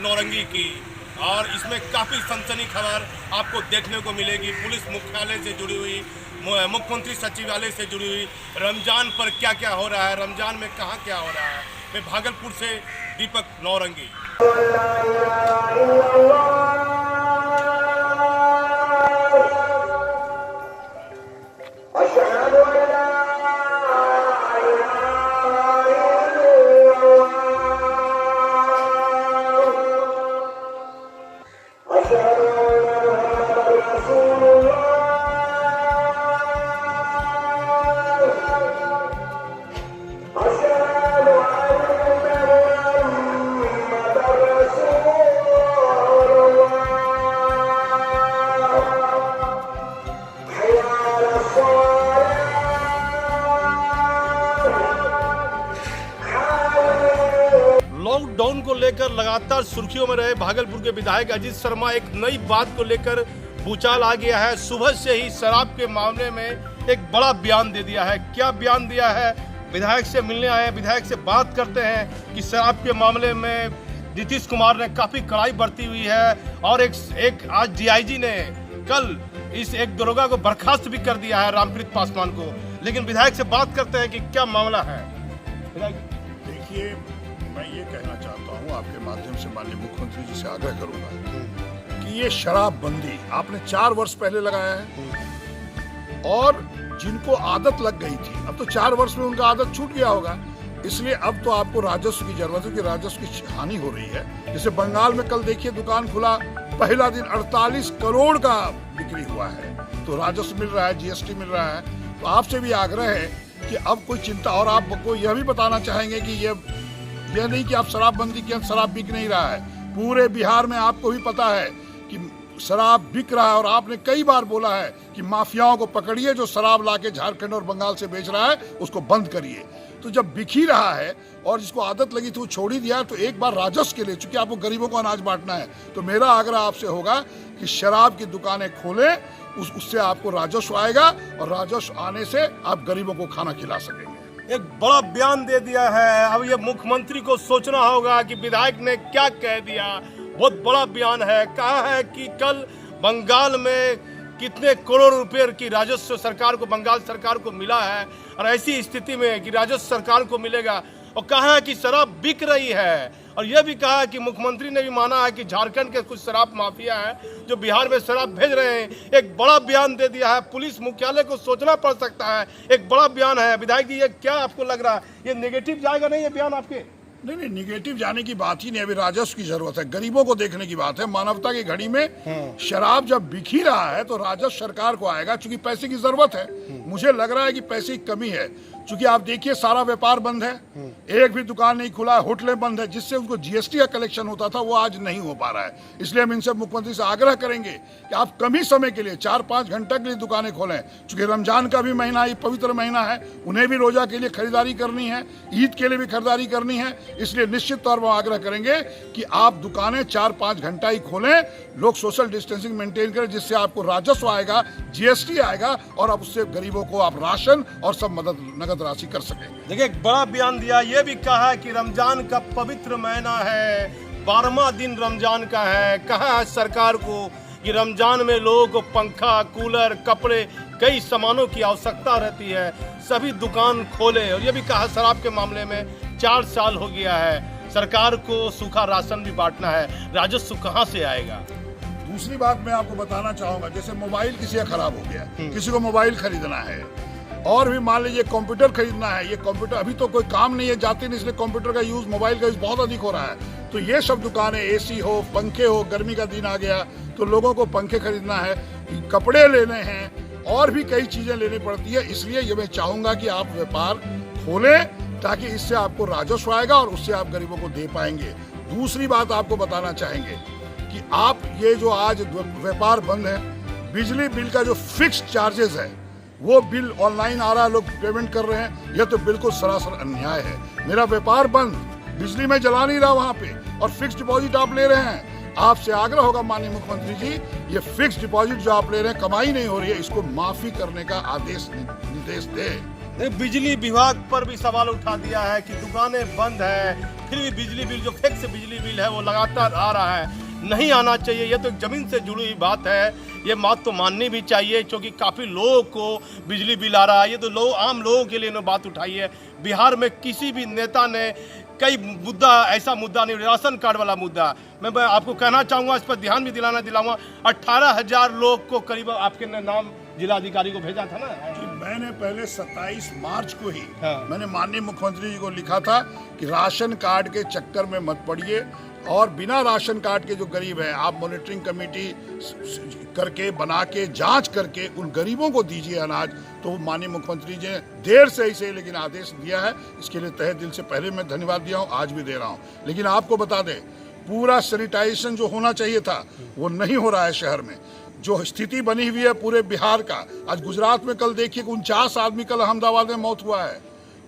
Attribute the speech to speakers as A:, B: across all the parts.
A: नौरंगी की, और इसमें काफ़ी सनसनी खबर आपको देखने को मिलेगी। पुलिस मुख्यालय से जुड़ी हुई, मुख्यमंत्री सचिवालय से जुड़ी हुई, रमजान पर क्या क्या हो रहा है, रमजान में कहाँ क्या हो रहा है। मैं भागलपुर से दीपक नौरंगी। लॉकडाउन को लेकर लगातार सुर्खियों में रहे भागलपुर के विधायक अजीत शर्मा एक नई बात को लेकर भूचाल आ गया है। सुबह से ही शराब के मामले में एक बड़ा बयान दे दिया है। क्या बयान दिया है? विधायक से मिलने आए हैं, विधायक से बात करते हैं कि शराब के मामले में नीतीश कुमार ने काफी कड़ाई बरती हुई है, और एक आज डीआईजी ने कल इस एक दरोगा को बर्खास्त भी कर दिया है, रामप्रीत पासवान को। लेकिन विधायक से बात करते हैं कि क्या मामला है।
B: देखिए, मैं ये कहना चाहता हूँ आपके माध्यम से माननीय मुख्यमंत्री जी से आग्रह करूंगा कि ये शराबबंदी आपने 4 वर्ष पहले लगाया है, और जिनको आदत लग गई थी अब तो 4 वर्ष में उनका आदत छूट गया होगा। इसलिए अब तो आपको राजस्व की जरूरत है कि राजस्व की हानि हो रही है। जैसे बंगाल में कल देखिए दुकान खुला, पहला दिन 48 करोड़ का बिक्री हुआ है, तो राजस्व मिल रहा है, जीएसटी मिल रहा है। तो आपसे भी आग्रह है कि अब कोई चिंता, और आपको यह भी बताना चाहेंगे कि यह नहीं कि आप शराबबंदी के शराब बिक नहीं रहा है, पूरे बिहार में आपको भी पता है कि शराब बिक रहा है। और आपने कई बार बोला है कि माफियाओं को पकड़िए, जो शराब लाके झारखंड और बंगाल से बेच रहा है उसको बंद करिए। तो जब बिक ही रहा है और जिसको आदत लगी थी वो छोड़ ही दिया, तो एक बार राजस्व के लिए, चूंकि आपको गरीबों को अनाज बांटना है, तो मेरा आग्रह आपसे होगा कि शराब की दुकानें खोलें, उससे आपको राजस्व आएगा, और राजस्व आने से आप गरीबों को खाना खिला सकेंगे।
A: एक बड़ा बयान दे दिया है। अब ये मुख्यमंत्री को सोचना होगा कि विधायक ने क्या कह दिया। बहुत बड़ा बयान है। कहा है कि कल बंगाल में कितने करोड़ रुपए की राजस्व सरकार को, बंगाल सरकार को मिला है, और ऐसी स्थिति में कि राजस्व सरकार को मिलेगा। और कहा है कि शराब बिक रही है, और यह भी कहा है कि मुख्यमंत्री ने भी माना है कि झारखंड के कुछ शराब माफिया हैं जो बिहार में शराब भेज रहे हैं। एक बड़ा बयान दे दिया है। पुलिस मुख्यालय को सोचना पड़ सकता है। एक बड़ा बयान है। विधायक जी, ये क्या आपको लग रहा है, ये नेगेटिव जाएगा नहीं ये बयान आपके?
B: नहीं, निगेटिव जाने की बात ही नहीं। अभी राजस्व की जरूरत है, गरीबों को देखने की बात है। मानवता की घड़ी में शराब जब बिक ही रहा है तो राजस्व सरकार को आएगा, क्योंकि पैसे की जरूरत है। मुझे लग रहा है कि पैसे की कमी है, क्योंकि आप देखिए सारा व्यापार बंद है, एक भी दुकान नहीं खुला है, होटलें बंद है, जिससे उनको जीएसटी का कलेक्शन होता था वो आज नहीं हो पा रहा है। इसलिए हम इनसे, मुख्यमंत्री से आग्रह करेंगे कि आप कम ही समय के लिए 4-5 घंटे के लिए दुकानें खोलें, क्योंकि रमजान का भी महीना, ये पवित्र महीना है, उन्हें भी रोजा के लिए खरीदारी करनी है, ईद के लिए भी खरीदारी करनी है। इसलिए निश्चित तौर पर आग्रह करेंगे कि आप दुकानें 4-5 घंटा ही खोलें, लोग सोशल डिस्टेंसिंग मेंटेन करें, जिससे आपको राजस्व आएगा, जीएसटी आएगा, और अब उससे गरीबों को आप राशन और सब मदद, नगद राशि कर सकेंगे।
A: देखिए, एक बड़ा बयान दिया। ये भी कहा है कि रमजान का पवित्र महीना है, 12वां दिन रमजान का है। कहा है सरकार को कि रमजान में लोगों को पंखा, कूलर, कपड़े, कई सामानों की आवश्यकता रहती है, सभी दुकान खोले। और ये भी कहा शराब के मामले में 4 साल हो गया है, सरकार को सूखा राशन भी बांटना है, राजस्व कहाँ से आएगा?
B: दूसरी बात मैं आपको बताना चाहूंगा, जैसे मोबाइल किसी का खराब हो गया, किसी को मोबाइल खरीदना है, और भी मान लीजिए कंप्यूटर खरीदना है। ये कंप्यूटर अभी तो कोई काम नहीं है, जाते नहीं, इसलिए कंप्यूटर का यूज, मोबाइल का यूज बहुत अधिक हो रहा है। तो ये सब दुकानें, एसी हो, पंखे हो, गर्मी का दिन आ गया तो लोगों को पंखे खरीदना है, कपड़े लेने हैं, और भी कई चीजें लेनी पड़ती है। इसलिए ये मैं चाहूंगा कि आप व्यापार खोलें, ताकि इससे आपको राजस्व आएगा और उससे आप गरीबों को दे पाएंगे। दूसरी बात आपको बताना चाहेंगे कि आप ये जो आज व्यापार बंद है, बिजली बिल का जो फिक्स्ड चार्जेस है वो बिल ऑनलाइन आ रहा है, लोग पेमेंट कर रहे हैं, यह तो बिल्कुल सरासर अन्याय है। मेरा व्यापार बंद, बिजली में जला नहीं रहा वहां पे, और फिक्स डिपॉजिट आप ले रहे हैं। आपसे आग्रह होगा माननीय मुख्यमंत्री जी, ये फिक्स डिपॉजिट जो आप ले रहे हैं, कमाई नहीं हो रही है, इसको माफी करने का आदेश, निर्देश दे।
A: बिजली विभाग पर भी सवाल उठा दिया है कि दुकानें बंद है, फिर भी बिजली बिल जो फिक्स बिजली बिल है वो लगातार आ रहा है, नहीं आना चाहिए। ये तो जमीन से जुड़ी हुई बात है, ये बात तो माननी भी चाहिए क्योंकि काफ़ी लोगों को बिजली बिल आ रहा है। ये तो लोग आम लोगों के लिए बात उठाई है। बिहार में किसी भी नेता ने कई मुद्दा ऐसा मुद्दा नहीं, राशन कार्ड वाला मुद्दा मैं आपको कहना चाहूँगा, इस पर ध्यान भी दिलाऊंगा। 18,000 लोग को करीब आपके नाम जिलाधिकारी को भेजा था ना।
B: मैंने पहले 27 मार्च को ही
A: हाँ।
B: मैंने माननीय मुख्यमंत्री जी को लिखा था कि राशन कार्ड के चक्कर में मत पड़िए और बिना राशन कार्ड के जो गरीब हैं आप मॉनिटरिंग कमेटी करके बना के जांच करके उन गरीबों को दीजिए अनाज। तो माननीय मुख्यमंत्री जी ने देर से ही सही लेकिन आदेश दिया है, इसके लिए तहे दिल से पहले मैं धन्यवाद दिया हूँ, आज भी दे रहा हूँ। लेकिन आपको बता दें पूरा सैनिटाइजेशन जो होना चाहिए था वो नहीं हो रहा है। शहर में जो स्थिति बनी हुई है पूरे बिहार का, आज गुजरात में कल देखिए 49 आदमी कल अहमदाबाद में मौत हुआ है,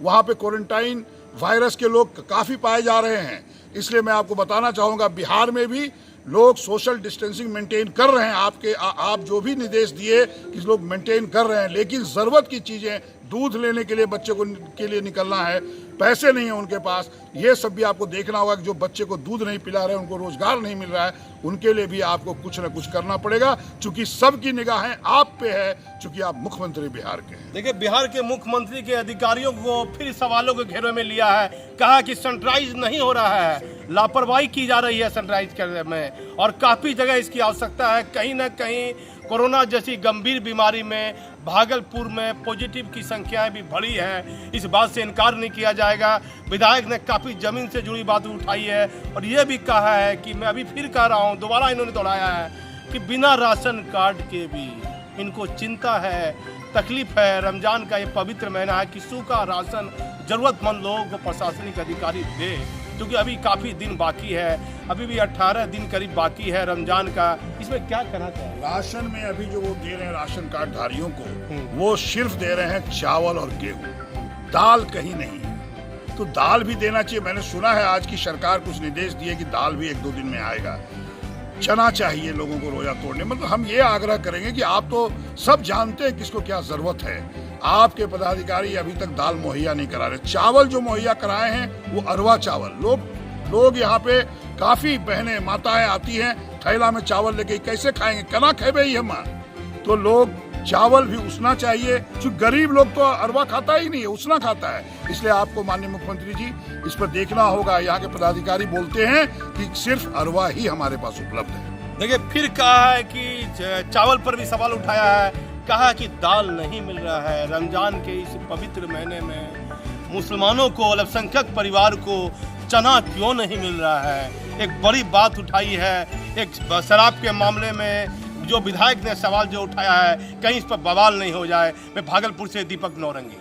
B: वहाँ पे क्वारंटाइन वायरस के लोग काफ़ी पाए जा रहे हैं। इसलिए मैं आपको बताना चाहूँगा बिहार में भी लोग सोशल डिस्टेंसिंग मेंटेन कर रहे हैं। आप जो भी निर्देश दिए कि लोग मेंटेन कर रहे हैं, लेकिन ज़रूरत की चीज़ें दूध लेने के लिए बच्चे को के लिए निकलना है, पैसे नहीं है उनके पास, ये सब भी आपको देखना होगा कि जो बच्चे को दूध नहीं पिला रहे हैं, उनको रोजगार नहीं मिल रहा है, उनके लिए भी आपको कुछ न कुछ करना पड़ेगा। चूंकि सबकी निगाहें आप पे है, चूंकि आप मुख्यमंत्री बिहार के हैं।
A: देखिए बिहार के मुख्यमंत्री के अधिकारियों को फिर सवालों के घेरे में लिया है, कहा कि सैनिटाइज नहीं हो रहा है, लापरवाही की जा रही है सैनिटाइज करने में, और काफ़ी जगह इसकी आवश्यकता है। कहीं ना कहीं कोरोना जैसी गंभीर बीमारी में भागलपुर में पॉजिटिव की संख्याएं भी बढ़ी है, इस बात से इनकार नहीं किया जाएगा। विधायक ने काफ़ी ज़मीन से जुड़ी बात उठाई है और ये भी कहा है कि मैं अभी फिर कह रहा हूँ, दोबारा इन्होंने दोहराया है कि बिना राशन कार्ड के भी इनको चिंता है, तकलीफ है। रमज़ान का ये पवित्र महीना है कि सूखा राशन ज़रूरतमंद लोगों को प्रशासनिक अधिकारी दे, क्योंकि अभी काफ़ी दिन बाकी है, अभी भी 18 दिन करीब बाकी है रमजान का। इसमें क्या कहना चाहिए?
B: राशन में अभी जो वो दे रहे हैं राशन कार्ड धारियों को, वो सिर्फ दे रहे हैं चावल और गेहूं, दाल कहीं नहीं है। तो दाल भी देना चाहिए। मैंने सुना है आज की सरकार कुछ निर्देश दिए कि दाल भी 1-2 दिन में आएगा। चना चाहिए लोगों को रोजा तोड़ने। मतलब हम ये आग्रह करेंगे कि आप तो सब जानते हैं किसको क्या जरूरत है, आपके पदाधिकारी अभी तक दाल मुहैया नहीं करा रहे। चावल जो मुहैया कराए हैं वो अरवा चावल, लोग यहाँ पे काफी बहनें माताएं आती हैं थैला में चावल लेके, कैसे खाएंगे, कना खेबे ही हम। तो लोग चावल भी उसना चाहिए, क्योंकि गरीब लोग तो अरवा खाता ही नहीं है, उसना खाता है। इसलिए आपको माननीय मुख्यमंत्री जी इस पर देखना होगा। यहाँ के पदाधिकारी बोलते हैं कि सिर्फ अरवा ही हमारे पास उपलब्ध है।
A: देखिए फिर कहा है कि चावल पर भी सवाल उठाया है, कहा कि दाल नहीं मिल रहा है। रमजान के इस पवित्र महीने में मुसलमानों को, अल्पसंख्यक परिवार को चना क्यों नहीं मिल रहा है। एक बड़ी बात उठाई है, एक शराब के मामले में जो विधायक ने सवाल जो उठाया है, कहीं इस पर बवाल नहीं हो जाए। मैं भागलपुर से दीपक नौरंगी।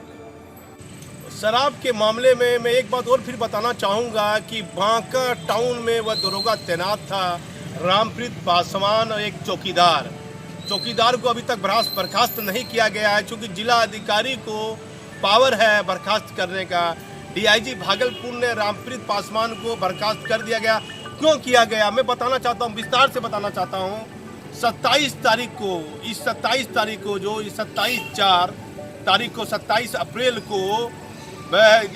A: शराब के मामले में मैं एक बात और फिर बताना चाहूँगा कि बांका टाउन में वह दरोगा तैनात था, रामप्रीत पासवान और एक चौकीदार को अभी तक बर्खास्त नहीं किया गया है, क्योंकि जिला अधिकारी को पावर है बर्खास्त करने का। डीआईजी भागलपुर ने रामप्रीत पासवान को बर्खास्त कर दिया गया। क्यों किया गया मैं बताना चाहता हूँ, विस्तार से बताना चाहता हूँ। 27 तारीख को 27 अप्रैल को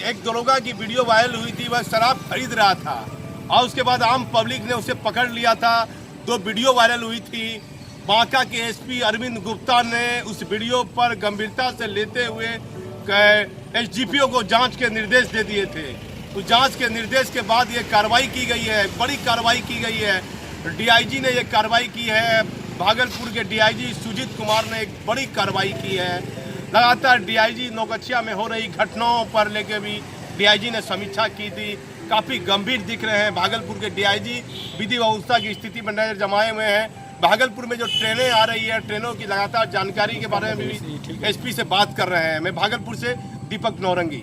A: एक दरोगा की वीडियो वायरल हुई थी, वह शराब खरीद रहा था और उसके बाद आम पब्लिक ने उसे पकड़ लिया था। 2 वीडियो वायरल हुई थी। बांका के एसपी अरविंद गुप्ता ने उस वीडियो पर गंभीरता से लेते हुए एसडीपीओ को जांच के निर्देश दे दिए थे। उस जांच के निर्देश के बाद ये कार्रवाई की गई है, बड़ी कार्रवाई की गई है। डीआईजी ने ये कार्रवाई की है, भागलपुर के डीआईजी सुजीत कुमार ने एक बड़ी कार्रवाई की है। लगातार डीआईजी नौगछिया में हो रही घटनाओं पर लेके भी डीआईजी ने समीक्षा की थी। काफ़ी गंभीर दिख रहे हैं भागलपुर के डीआईजी, विधि व्यवस्था की स्थिति पर नजर जमाए हुए हैं। भागलपुर में जो ट्रेनें आ रही है, ट्रेनों की लगातार जानकारी के बारे में भी एसपी से बात कर रहे हैं। मैं भागलपुर से दीपक नौरंगी।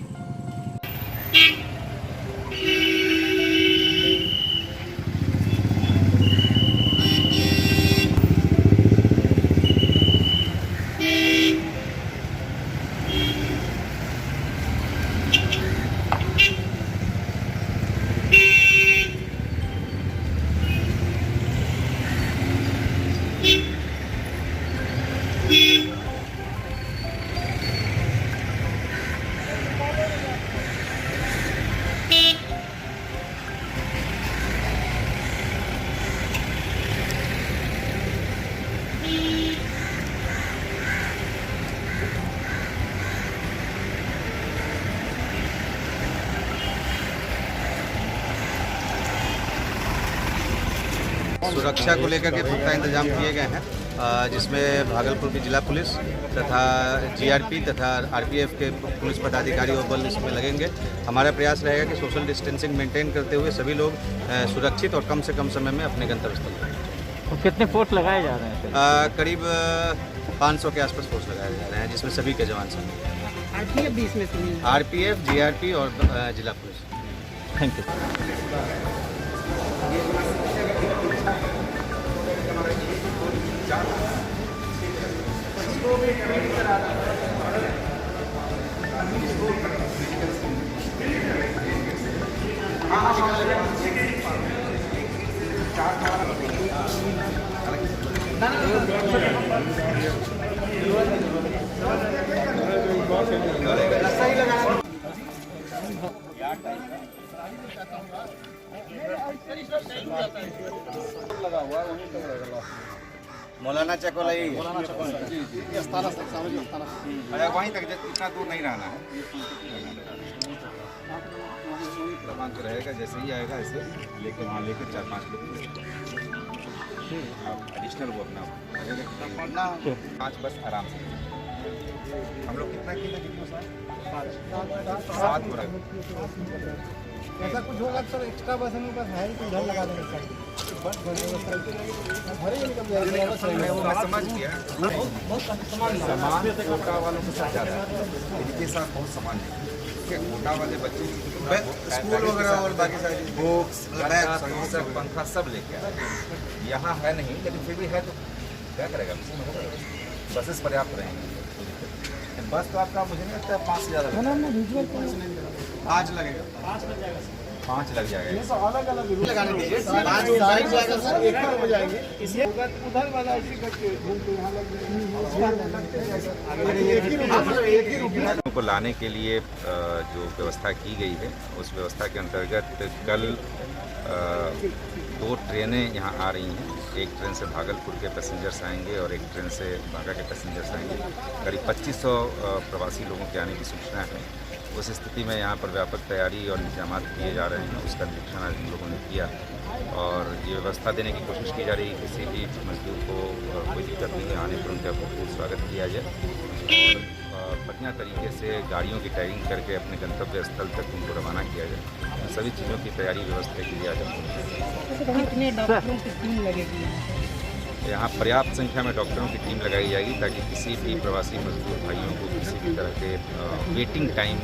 C: सुरक्षा को लेकर के पुख्ता इंतजाम किए गए हैं, जिसमें भागलपुर की जिला पुलिस तथा जीआरपी तथा आरपीएफ के पुलिस पदाधिकारी और बल इसमें लगेंगे। हमारा प्रयास रहेगा कि सोशल डिस्टेंसिंग मेंटेन करते हुए सभी लोग सुरक्षित और कम से कम समय में अपने गंतव्य स्थल पर।
D: तो कितने फोर्स लगाए जा रहे हैं?
C: करीब 500 के आसपास फोर्स लगाए जा रहे हैं, जिसमें सभी के जवान शामिल हैं।
D: आरपीएफ भी इसमें शामिल है?
C: आरपीएफ, जीआरपी और जिला पुलिस।
D: Thank you.
C: मौलाना चौक वाला ही अरे वहीं तक इतना दूर नहीं रहना है। प्रमाण तो रहेगा, जैसे ही आएगा ऐसे लेके वहाँ लेके 4-5 लोग एडिशनल वो अपना 5 बस आराम से। हम लोग कितना किए थे? 7 हो रहा है।
E: ऐसा कुछ होगा सर, एक्स्ट्रा बस हमें पास है ही तो उधर लगा देंगे सर। बस व्यवस्था भरे ही निकल जाएगा।
C: मैं समझ गया, सामान कोटा वालों के साथ ज़्यादा है, इनके साथ बहुत सामान है। कोटा वाले बच्चे स्कूल वगैरह और बाकी सारी बुक्स, पंखा सब लेके आए। यहाँ है नहीं, लेकिन फिर भी है तो क्या करेगा, बसेस पर्याप्त रहेंगे। बस तो आपका मुझे नहीं लगता 5 से ज़्यादा 5 लगेगा, 5 लग जाएगा।
E: अलग अलग
C: लगाने दीजिए,
E: हो जाएंगे। इसलिए उधर वाला ऐसे करके घूमते यहाँ लग
C: लोगों को लाने के लिए जो व्यवस्था की गई है, उस व्यवस्था के अंतर्गत कल 2 ट्रेनें यहाँ आ रही हैं। एक ट्रेन से भागलपुर के पैसेंजर्स आएंगे और एक ट्रेन से बांका के पैसेंजर्स आएंगे। करीब 2500 प्रवासी लोगों के आने की सूचना है। उस स्थिति में यहाँ पर व्यापक तैयारी और इंतजाम किए जा रहे हैं। उसका निरीक्षण आज हम लोगों ने किया और ये व्यवस्था देने की कोशिश की जा रही है, किसी भी मजदूर को कोई दिक्कत नहीं है, आने पर उनका भरपूर स्वागत किया जाए और बढ़िया तरीके से गाड़ियों की टैगिंग करके अपने गंतव्य स्थल तक उनको रवाना किया जाए। सभी चीज़ों की तैयारी व्यवस्था की जा जाए।
E: कितने डॉक्टरों की टीम लगेगी?
C: यहाँ पर्याप्त संख्या में डॉक्टरों की टीम लगाई जाएगी ताकि किसी भी प्रवासी मजदूर भाइयों को किसी भी तरह के वेटिंग टाइम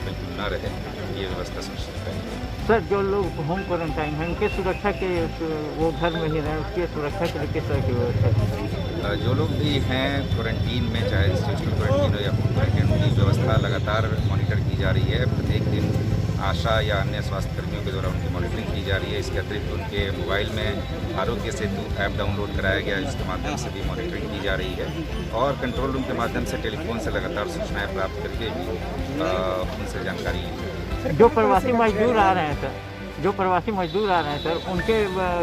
C: बिल्कुल न रहे, ये व्यवस्था सुनिश्चित करेंगे।
D: सर, जो लोग होम क्वारंटाइन हैं उनके सुरक्षा के, वो घर में ही रहें, उसकी सुरक्षा के लिए किस तरह की व्यवस्था?
C: जो लोग भी हैं क्वारंटीन में, चाहे इंस्टीट्यूशनल क्वारंटीन हो या होम क्वारंटीन, उनकी व्यवस्था लगातार मॉनिटर की जा रही है। प्रत्येक दिन आशा या अन्य स्वास्थ्य कर्मियों के द्वारा उनकी मॉनिटरिंग की जा रही है। इसके अतिरिक्त उनके मोबाइल में आरोग्य सेतु ऐप डाउनलोड कराया गया, जिसके माध्यम से भी मॉनिटरिंग की जा रही है और कंट्रोल रूम के माध्यम से टेलीफोन से लगातार सूचनाएं प्राप्त करके भी उनसे जानकारी ली।
D: जो प्रवासी मजदूर आ रहे हैं सर, उनके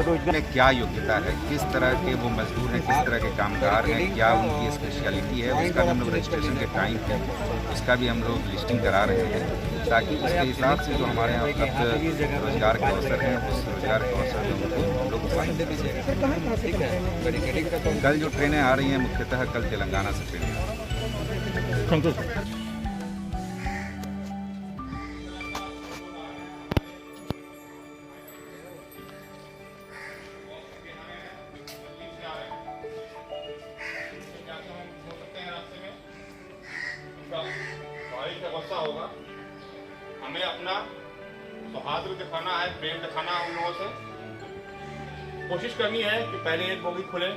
D: रोजगार
C: में क्या योग्यता है, किस तरह के वो मजदूर हैं, किस तरह के कामगार हैं, क्या उनकी स्पेशलिटी है, उसका भी हम लोग रजिस्ट्रेशन के टाइम है उसका भी हम लोग लिस्टिंग करा रहे हैं, ताकि उसके हिसाब से जो हमारे यहाँ उपलब्ध रोजगार के अवसर हैं, उस रोजगार के अवसर में उनको हम लोग पसंद दे दीजिएगा। कल जो ट्रेनें आ रही हैं, मुख्यतः कल तेलंगाना से ट्रेनें आ रही हैं।
D: Thank you sir.
A: होगा, हमें अपना सौहार्द दिखाना है, प्रेम दिखाना है उन लोगों से। कोशिश करनी है कि पहले एक बोगी खुले,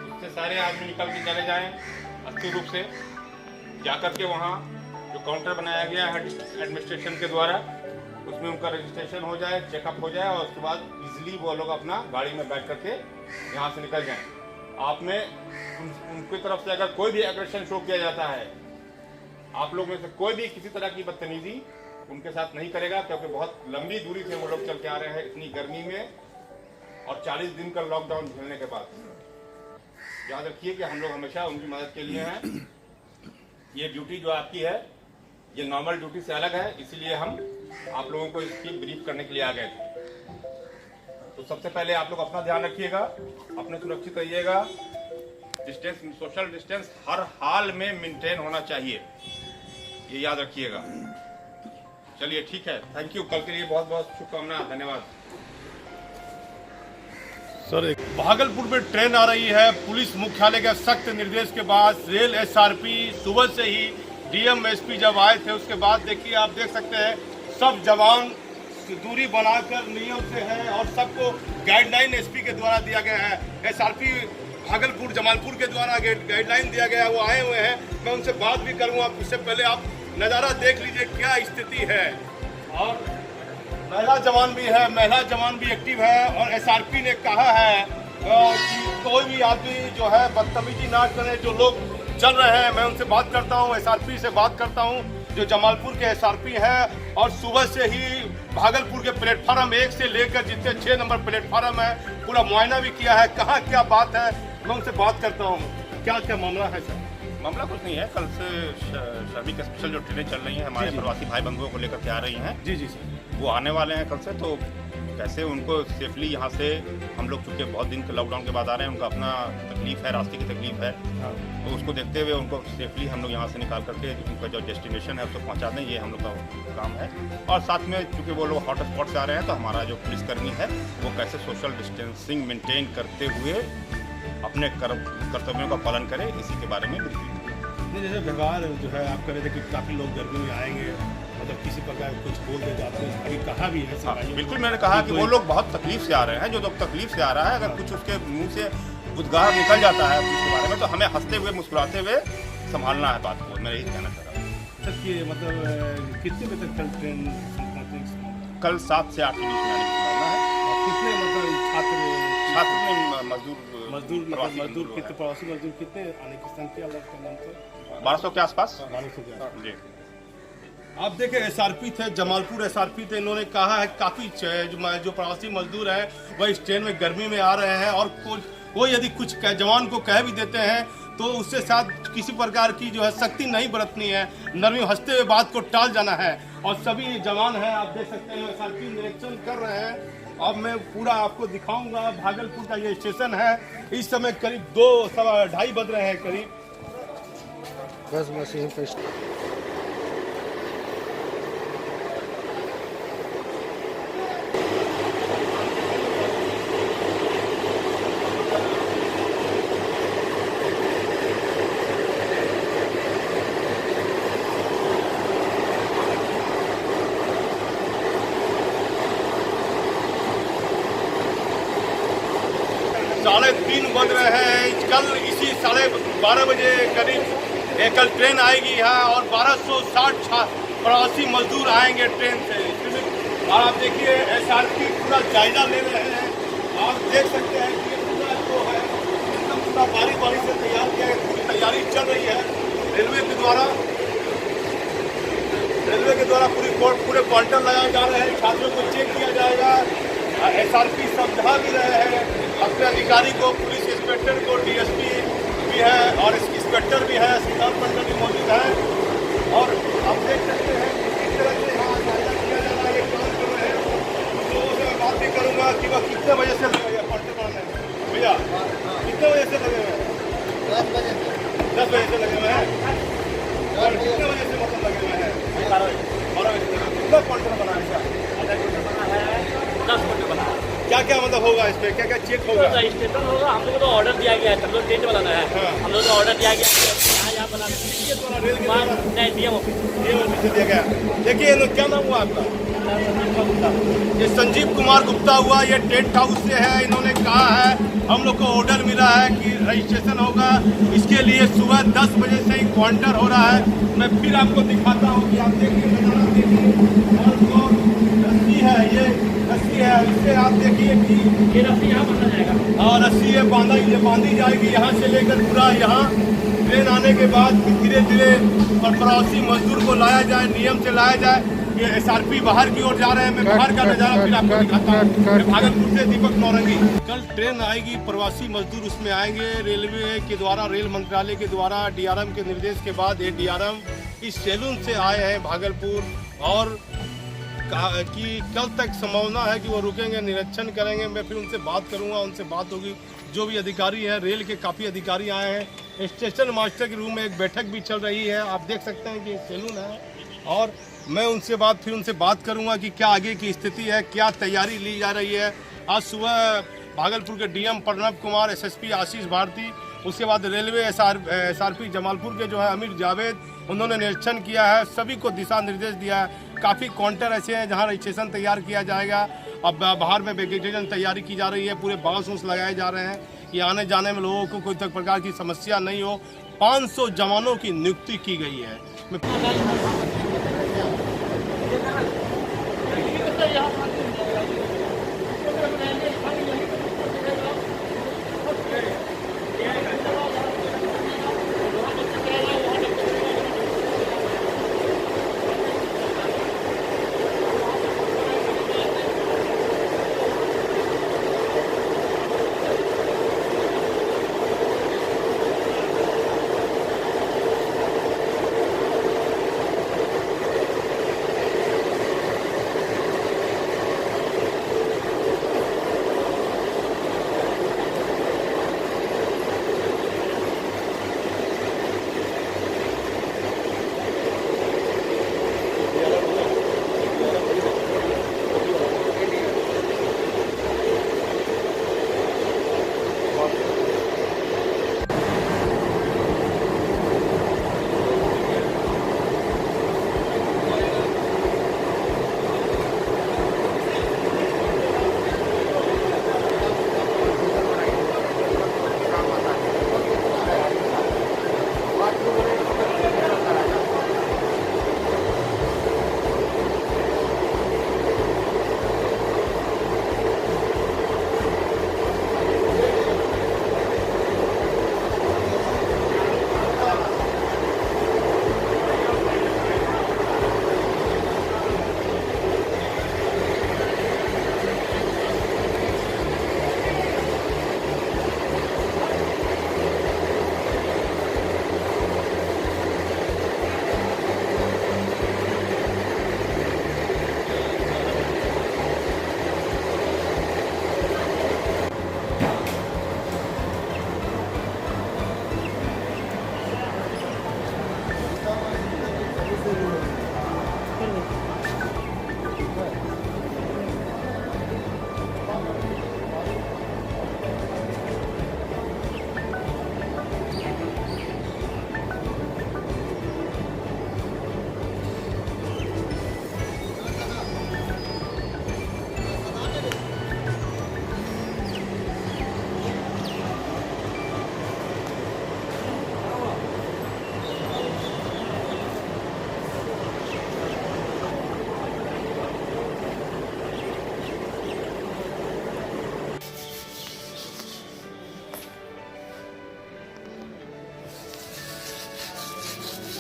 A: उससे सारे आदमी निकल के चले जाएं अस्थिर रूप से, जाकर के वहाँ जो काउंटर बनाया गया है एडमिनिस्ट्रेशन के द्वारा, उसमें उनका रजिस्ट्रेशन हो जाए, चेकअप हो जाए और उसके बाद इजीली वो लोग अपना गाड़ी में बैठ करके यहाँ से निकल जाएं। आप में उनकी तरफ से अगर कोई भी एग्रेशन शो किया जाता है, आप लोग में से कोई भी किसी तरह की बदतमीजी उनके साथ नहीं करेगा, क्योंकि बहुत लंबी दूरी से वो लोग चल के आ रहे हैं इतनी गर्मी में और 40 दिन का लॉकडाउन झेलने के बाद। याद रखिए कि हम लोग हमेशा उनकी मदद के लिए हैं। ये ड्यूटी जो आपकी है, ये नॉर्मल ड्यूटी से अलग है, इसीलिए हम आप लोगों को इसकी ब्रीफ करने के लिए आ गए थे। तो
F: तो सबसे पहले आप लोग अपना ध्यान रखिएगा, अपने सुरक्षित रहिएगा। डिस्टेंस, सोशल डिस्टेंस हर हाल में मेंटेन होना चाहिए, ये याद रखिएगा। चलिए ठीक है, थैंक यू। कल के लिए बहुत बहुत शुभकामनाएं, धन्यवाद।
A: सर, भागलपुर में ट्रेन आ रही है। पुलिस मुख्यालय के सख्त निर्देश के बाद रेल एसआरपी सुबह से ही डीएम एसपी जब आए थे उसके बाद देखिए, आप देख सकते हैं सब जवान दूरी बनाकर नियम से है और सबको गाइडलाइन एसपी के द्वारा दिया गया है। एसआरपी भागलपुर जमालपुर के द्वारा गाइडलाइन दिया गया है, वो आए हुए हैं। मैं उनसे बात भी करूँगा। उससे पहले आप नज़ारा देख लीजिए क्या स्थिति है। और महिला जवान भी है, महिला जवान भी एक्टिव है। और एसआरपी ने कहा है कि कोई भी आदमी जो है बदतमीजी ना करे। जो लोग चल रहे हैं, मैं उनसे बात करता हूँ, एसआरपी से बात करता हूँ जो जमालपुर के एसआरपी है। और सुबह से ही भागलपुर के प्लेटफार्म 1 से लेकर जितने 6 नंबर प्लेटफार्म है पूरा मुआयना भी किया है। कहाँ क्या बात है, मैं उनसे बात करता हूँ। क्या क्या मामला है सर?
F: मामला कुछ नहीं है, कल से श्रमिक स्पेशल जो ट्रेनें चल रही हैं हमारे प्रवासी भाई बंधुओं को लेकर के आ रही हैं।
A: जी सर, वो
F: वो आने वाले हैं कल से। तो कैसे उनको सेफली यहाँ से, हम लोग चूँकि बहुत दिन के लॉकडाउन के बाद आ रहे हैं, उनका अपना तकलीफ है, रास्ते की तकलीफ है, तो उसको देखते हुए उनको सेफली हम लोग यहाँ से निकाल करके उनका जो डेस्टिनेशन है उसको पहुँचा दें, ये हम लोग का काम है। और साथ में चूँकि वो लोग हॉट स्पॉट से आ रहे हैं, तो हमारा जो पुलिसकर्मी है वो कैसे सोशल डिस्टेंसिंग मेंटेन करते हुए अपने कर्तव्यों का पालन करें, इसी के बारे में
A: जैसे व्यवहार जो है आप कह रहे थे कि काफ़ी लोग गर्मी में आएंगे, मतलब किसी प्रकार कुछ बोल दे जाते हैं, अभी कहा भी है।
F: हाँ, बिल्कुल, मैंने कहा कि वो लोग बहुत तकलीफ से आ रहे हैं। जो लोग तकलीफ से आ रहा है, अगर कुछ उसके मुंह से उद्गार निकल जाता है उसके बारे में, तो हमें हंसते हुए मुस्कुराते हुए संभालना है बात को। मैं यही कहना चाह रहा हूँ।
A: सर कि मतलब कितने बजे तक कल ट्रेन पहुँचेगी?
F: कल 7 से 8 के बीच में आने की संभावना है।
A: और कितने मतलब
F: छात्र में
A: मजदूर कितने, प्रवासी मजदूर कितने आने की संख्या लगता है?
F: 1200 के आसपास।
A: 1200 के आसपास।
F: जी,
A: आप देखें एसआरपी थे, जमालपुर एसआरपी थे। इन्होंने कहा है काफ़ी जो प्रवासी मजदूर हैं वह इस ट्रेन में गर्मी में आ रहे हैं। और कोई यदि कुछ जवान को कह भी देते हैं तो उससे साथ किसी प्रकार की जो है सख्ती नहीं बरतनी है, नरमी हंसते हुए बात को टाल जाना है। और सभी जवान हैं, आप देख सकते हैं एसआरपी निरीक्षण कर रहे हैं। अब मैं पूरा आपको दिखाऊंगा। भागलपुर का ये स्टेशन है। इस समय करीब 2-2:30 बज रहे हैं करीब। बस यहीं पे साढ़े 3 बज रहे हैं। कल इसी 12:30 बजे करीब कल ट्रेन आएगी यहाँ और 1260 प्रवासी मजदूर आएंगे ट्रेन से। और आप देखिए एसआरपी पूरा जायजा ले रहे हैं। आप देख सकते हैं कि पूरा जो है एकदम पूरा बारी से तैयार किया है, पूरी तैयारी चल रही है। रेलवे के द्वारा पूरे क्वार्टर लगाए जा रहे हैं। छात्रों को चेक किया जाएगा। एसआरपी समझा भी रहे हैं अपने अधिकारी को, पुलिस इंस्पेक्टर को, डीएसपी भी है और इंस्पेक्टर भी है, सिद्धार्थ मंडल भी मौजूद है। और आप देख सकते हैं किस तरह से यहाँ जायजा किया जा रहा है, ये काम कर रहे हैं। तो उससे मैं बात भी करूँगा कि वह कितने बजे से लगे हैं पढ़ते पढ़ने। भैया कितने बजे से लगे हुए हैं? 10 बजे से लगे हुए हैं। और कितने बजे से मतलब लगे हुए हैं? 12 बजे से। कितना क्वार्टर बना है? 10 क्वार्टर बना है। क्या क्या मतलब होगा इस पे, क्या क्या चेक होगा?
G: स्टेशन होगा। हम लोग को तो ऑर्डर दिया गया है, हम लोग टेंट बनाना है। हम लोग को ऑर्डर दिया गया है यहाँ बनाना। नहीं, डीएम ऑफिस
A: से दिया गया। देखिए क्या नाम हुआ आपका? ये संजीव कुमार गुप्ता हुआ। ये टेंट हाउस से है। इन्होंने कहा है हम लोग को ऑर्डर मिला है कि रजिस्ट्रेशन होगा, इसके लिए सुबह 10 बजे से ही काउंटर हो रहा है। मैं फिर आपको दिखाता हूँ कि आप देखिए नजारा देखिए। और रस्सी है, ये रस्सी है, इससे आप देखिए कि
G: ये रस्सी यहाँ बांधा जाएगा।
A: और रस्सी ये बांधी जाएगी यहाँ से लेकर पूरा यहाँ। ट्रेन आने के बाद धीरे धीरे प्रवासी मजदूर को लाया जाए, नियम से लाया जाए। ये एसआरपी बाहर की ओर जा रहे हैं। मैं बाहर का नजारा फिर आपको दिखाता हूँ। मैं भागलपुर से दीपक नौरंगी। कल ट्रेन आएगी, प्रवासी मजदूर उसमें आएंगे। रेलवे के द्वारा, रेल मंत्रालय के द्वारा डीआरएम के निर्देश के बाद ये डीआरएम इस सैलून से आए हैं भागलपुर। और कि कल तक संभावना है कि वो रुकेंगे, निरीक्षण करेंगे। मैं फिर उनसे बात करूंगा, उनसे बात होगी। जो भी अधिकारी हैं, रेल के काफ़ी अधिकारी आए हैं। स्टेशन मास्टर के रूम में एक बैठक भी चल रही है, आप देख सकते हैं कि सैलून है। और मैं उनसे बात करूंगा कि क्या आगे की स्थिति है, क्या तैयारी ली जा रही है। आज सुबह भागलपुर के डीएम प्रणब कुमार, एसएसपी आशीष भारती, उसके बाद रेलवे एसआरपी जमालपुर के जो है अमीर जावेद, उन्होंने निरीक्षण किया है, सभी को दिशा निर्देश दिया है। काफ़ी काउंटर ऐसे हैं जहां रजिस्ट्रेशन तैयार किया जाएगा। अब बाहर में वेजिटेशन तैयारी की जा रही है, पूरे बांस उस लगाए जा रहे हैं कि आने जाने में लोगों को कोई प्रकार की समस्या नहीं हो। 500 जवानों की नियुक्ति की गई है।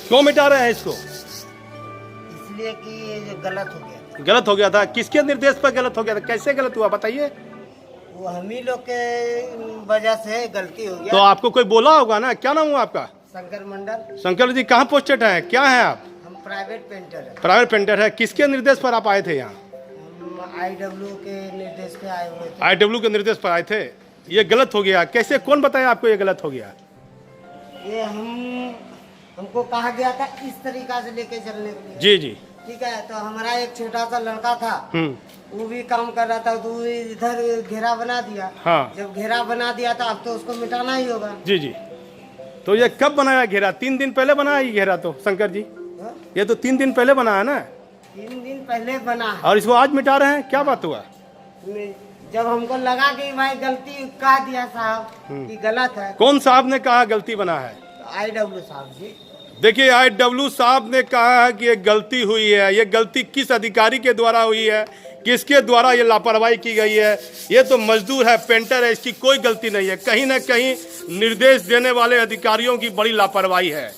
A: क्यों मिटा रहे हैं इसको?
E: इसलिए कि ये गलत हो गया।
A: गलत हो गया था? किसके निर्देश पर गलत हो गया था? कैसे गलत हुआ बताइए?
E: वो हम ही लोग के वजह से गलती हो गया।
A: तो आपको कोई बोला होगा ना? क्या नाम हुआ आपका?
E: शंकर मंडल।
A: शंकर जी कहाँ पोस्टेड है, क्या है आप?
E: हम प्राइवेट पेंटर है।
A: प्राइवेट पेंटर है। किसके निर्देश पर आप आए थे यहाँ?
E: हम IW के निर्देश पे आए हुए थे।
A: IW के निर्देश पर आए थे। ये गलत हो गया, कैसे, कौन बताया आपको ये गलत हो गया?
E: ये हमको कहा गया था इस तरीका से लेके चलने के लिए।
A: जी जी
E: ठीक है। तो हमारा एक छोटा सा लड़का था, वो भी काम कर रहा था, तो इधर घेरा बना दिया।
A: हाँ।
E: जब घेरा बना दिया तो अब तो उसको मिटाना ही होगा।
A: जी जी। तो ये कब बनाया घेरा? 3 दिन पहले बनाया ये घेरा तो शंकर जी?
E: हाँ?
A: ये तो 3 दिन पहले बना है ना?
E: 3 दिन पहले बना है।
A: और इसको आज मिटा रहे हैं, क्या बात हुआ?
E: जब हमको लगा कि भाई गलती कह दिया साहब कि गलत है।
A: कौन साहब ने कहा गलती बना है?
E: IW साहब जी।
A: देखिए IW साहब ने कहा है कि ये गलती हुई है। ये गलती किस अधिकारी के द्वारा हुई है, किसके द्वारा ये लापरवाही की गई है? ये तो मजदूर है, पेंटर है, इसकी कोई गलती नहीं है। कहीं ना कहीं निर्देश देने वाले अधिकारियों की बड़ी लापरवाही है।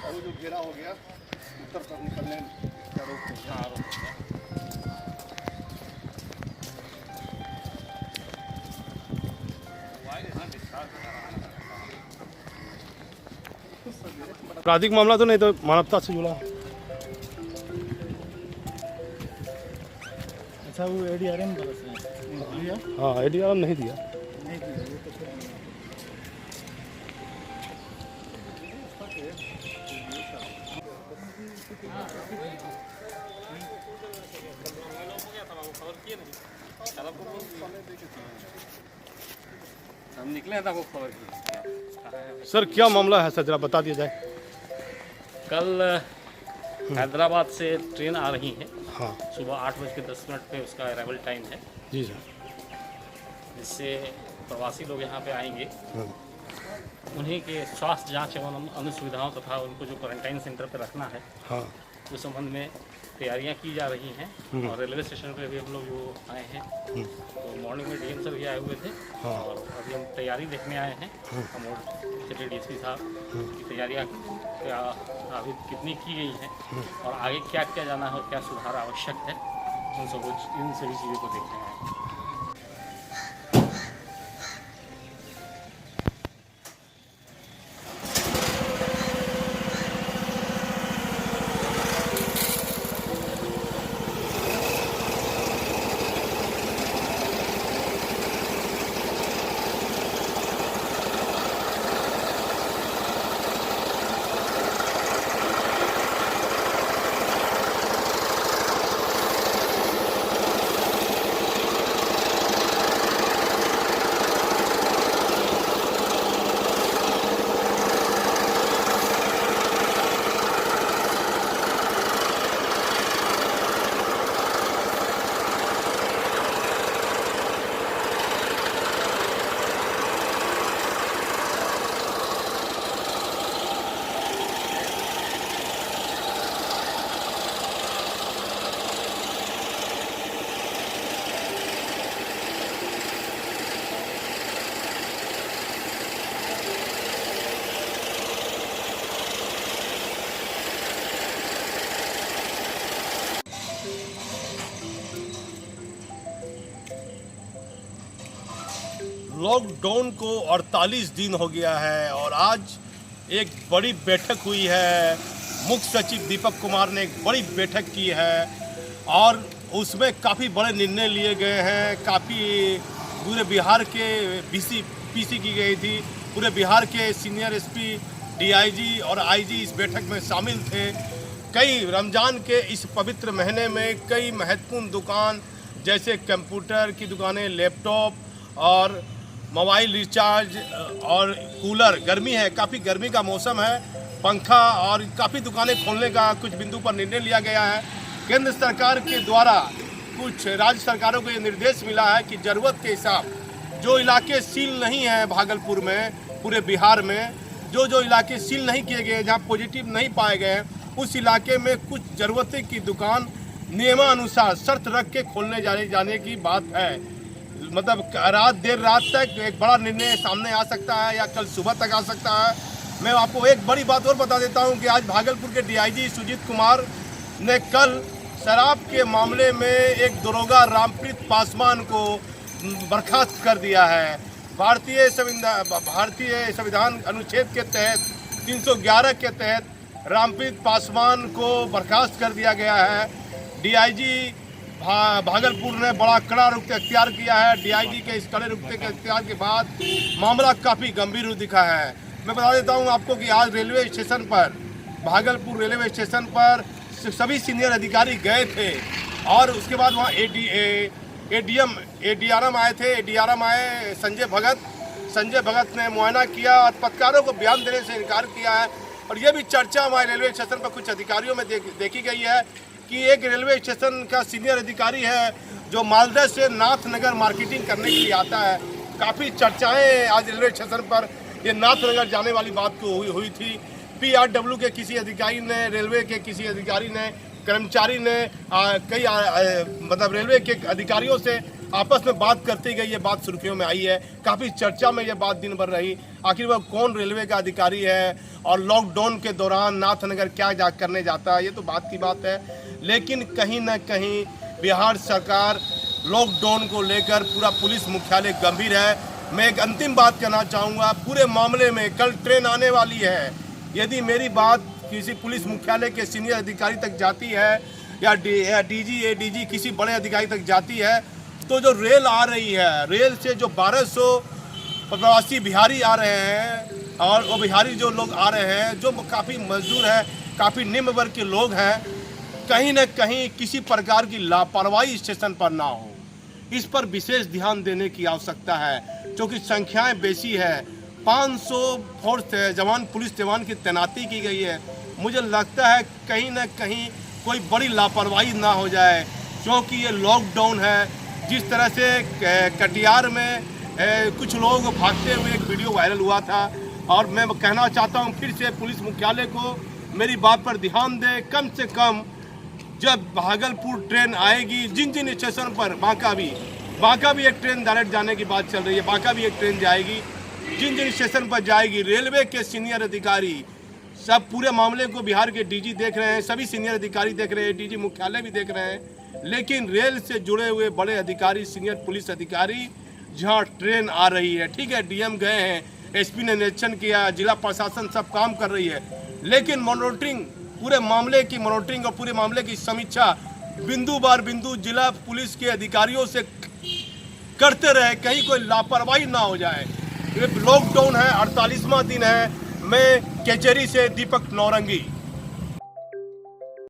A: अब जो घेरा हो गया उत्तर तक निकलने का रोक आपराधिक मामला तो नहीं, तो मानवता से जुड़ा।
E: अच्छा वो ADRM दिया
A: हाँ ADRM नहीं दिया।
E: नहीं दिया वो तो फिर
G: हम निकले था वो खबर की।
A: सर क्या मामला है सर, जरा बता दिया जाए।
G: कल हैदराबाद से ट्रेन आ रही है,
A: हाँ
G: सुबह 8:10 पे उसका अराइवल टाइम है,
A: जी सर।
G: जिससे प्रवासी लोग यहाँ पे आएंगे।
A: हाँ।
G: उन्हीं के स्वास्थ्य जांच एवं अन्य सुविधाओं तथा उनको जो क्वारंटाइन सेंटर पर रखना है,
A: हाँ
G: उस संबंध में तैयारियां की जा रही हैं। और रेलवे स्टेशन पे भी हम लोग जो आए हैं, तो मॉर्निंग में DM सर भी आए हुए थे।
A: हाँ।
G: और अभी हम तैयारी देखने आए हैं। हम सिटी DSP साहब की तैयारियां क्या अभी कितनी की गई हैं और आगे क्या क्या जाना है और क्या सुधार आवश्यक है, इन सभी चीज़ों को देखने आए हैं।
A: लॉकडाउन को 48 दिन हो गया है और आज एक बड़ी बैठक हुई है। मुख्य सचिव दीपक कुमार ने एक बड़ी बैठक की है और उसमें काफ़ी बड़े निर्णय लिए गए हैं। काफ़ी पूरे बिहार के PC की गई थी। पूरे बिहार के सीनियर SP, DIG और IG इस बैठक में शामिल थे। कई रमज़ान के इस पवित्र महीने में कई महत्वपूर्ण दुकान जैसे कंप्यूटर की दुकानें, लैपटॉप और मोबाइल रिचार्ज और कूलर, गर्मी है, काफ़ी गर्मी का मौसम है, पंखा और काफ़ी दुकानें खोलने का कुछ बिंदु पर निर्णय लिया गया है। केंद्र सरकार के द्वारा कुछ राज्य सरकारों को ये निर्देश मिला है कि ज़रूरत के हिसाब जो इलाके सील नहीं हैं भागलपुर में, पूरे बिहार में जो इलाके सील नहीं किए गए, जहाँ पॉजिटिव नहीं पाए गए, उस इलाके में कुछ ज़रूरत की दुकान नियमानुसार शर्त रख के खोलने जाने की बात है। मतलब देर रात तक एक बड़ा निर्णय सामने आ सकता है या कल सुबह तक आ सकता है। मैं आपको एक बड़ी बात और बता देता हूं कि आज भागलपुर के DIG सुजीत कुमार ने कल शराब के मामले में एक दरोगा रामप्रीत पासवान को बर्खास्त कर दिया है। भारतीय संविधान अनुच्छेद के तहत 311 के तहत रामप्रीत पासवान को बर्खास्त कर दिया गया है। DIG भागलपुर ने बड़ा कड़ा रुख अख्तियार किया है। DIG के इस कड़े रुख के अख्तियार के बाद मामला काफ़ी गंभीर रूप दिखा है। मैं बता देता हूं आपको कि आज रेलवे स्टेशन पर, भागलपुर रेलवे स्टेशन पर सभी सीनियर अधिकारी गए थे और उसके बाद वहां ADRM आए थे। ADRM आए संजय भगत ने मुआयना किया और पत्रकारों को बयान देने से इनकार किया है। और यह भी चर्चा हमारे रेलवे स्टेशन पर कुछ अधिकारियों में देखी गई है कि एक रेलवे स्टेशन का सीनियर अधिकारी है जो मालदा से नाथनगर मार्केटिंग करने के लिए आता है। काफ़ी चर्चाएं आज रेलवे स्टेशन पर ये नाथनगर जाने वाली बात को हुई थी। PRW के किसी अधिकारी ने, रेलवे के किसी अधिकारी ने कर्मचारी ने मतलब रेलवे के अधिकारियों से आपस में बात करते गई, ये बात सुर्खियों में आई है। काफ़ी चर्चा में ये बात दिन भर रही, आखिर वह कौन रेलवे का अधिकारी है और लॉकडाउन के दौरान नाथनगर क्या करने जाता है, ये तो बात की बात है। लेकिन कहीं ना कहीं बिहार सरकार लॉकडाउन को लेकर पूरा पुलिस मुख्यालय गंभीर है। मैं एक अंतिम बात कहना चाहूँगा, पूरे मामले में कल ट्रेन आने वाली है। यदि मेरी बात किसी पुलिस मुख्यालय के सीनियर अधिकारी तक जाती है या डीजी एडीजी किसी बड़े अधिकारी तक जाती है, तो जो रेल आ रही है, रेल से जो 1200 प्रवासी बिहारी आ रहे हैं और वो बिहारी जो लोग आ रहे हैं, जो काफ़ी मजदूर हैं, काफ़ी निम्न वर्ग के लोग हैं, कहीं न कहीं किसी प्रकार की लापरवाही स्टेशन पर ना हो, इस पर विशेष ध्यान देने की आवश्यकता है। क्योंकि संख्याएं बेसी है, 500 फोर्स जवान पुलिस जवान की तैनाती की गई है। मुझे लगता है कहीं न कहीं कोई बड़ी लापरवाही ना हो जाए, क्योंकि ये लॉकडाउन है। जिस तरह से कटिहार में कुछ लोग भागते हुए एक वीडियो वायरल हुआ था, और मैं कहना चाहता हूँ फिर से पुलिस मुख्यालय को मेरी बात पर ध्यान दे। कम से कम जब भागलपुर ट्रेन आएगी, जिन जिन स्टेशन पर बांका भी एक ट्रेन डायरेक्ट जाने की बात चल रही है, बांका भी एक ट्रेन जाएगी, जिन जिन स्टेशन पर जाएगी, रेलवे के सीनियर अधिकारी सब पूरे मामले को बिहार के डीजी देख रहे हैं, सभी सीनियर अधिकारी देख रहे हैं, डीजी मुख्यालय भी देख रहे हैं। लेकिन रेल से जुड़े हुए बड़े अधिकारी, सीनियर पुलिस अधिकारी जहां ट्रेन आ रही है, ठीक है, डीएम गए हैं, एसपी ने निरीक्षण किया, जिला प्रशासन सब काम कर रही है, लेकिन मॉनिटरिंग, पूरे मामले की मॉनिटरिंग और पूरे मामले की समीक्षा बिंदु बार बिंदु जिला पुलिस के अधिकारियों से करते रहे, कहीं कोई लापरवाही ना हो जाए। लॉकडाउन है, 48वां दिन है। मैं कचहरी से दीपक नौरंगी।